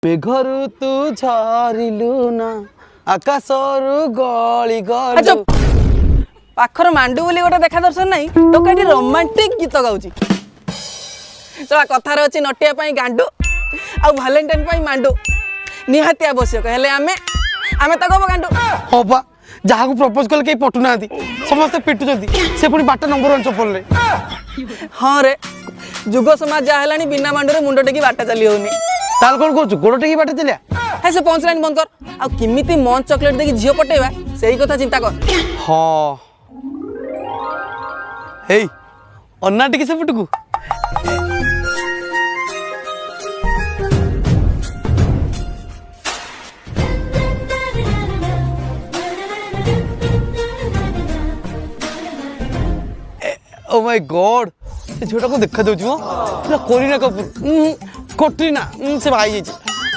मेघरू तू झरिलु ना आकाशरू गली गलु। पाखर मांडू बोली गोटे देखा दर्शन नहीं तो कहीं रोमांटिक गीत गाउची चला कथार अच्छी नटिया पाई गांडू आ भैलेंटाइन पाई मांडू निहाती आवश्यक हेले आमे आमे तो गब गांडू हाँ बा जहाँ को प्रपोज कले कहीं पटुना समस्ते पिटुଛନ୍ତି से पुणी बाट नंबर 1 चपल हाँ रे जुग समाज जहाँ है बिना मांडू मुंड टेकी बाट चली होनी ताल कौन कौन गोड़ टेकी बाट चलिया है से पंच लाइन बंद कर आ किमिति मन चॉकलेट देखि झियो पटेवा सही कथा चिंता कर। हाँ हे अन्ना टिके से पुटकू ओ माय गॉड से झीटा को देखा दउछि मो पूरा करीना कपूर कटरीना से भाई जाइछि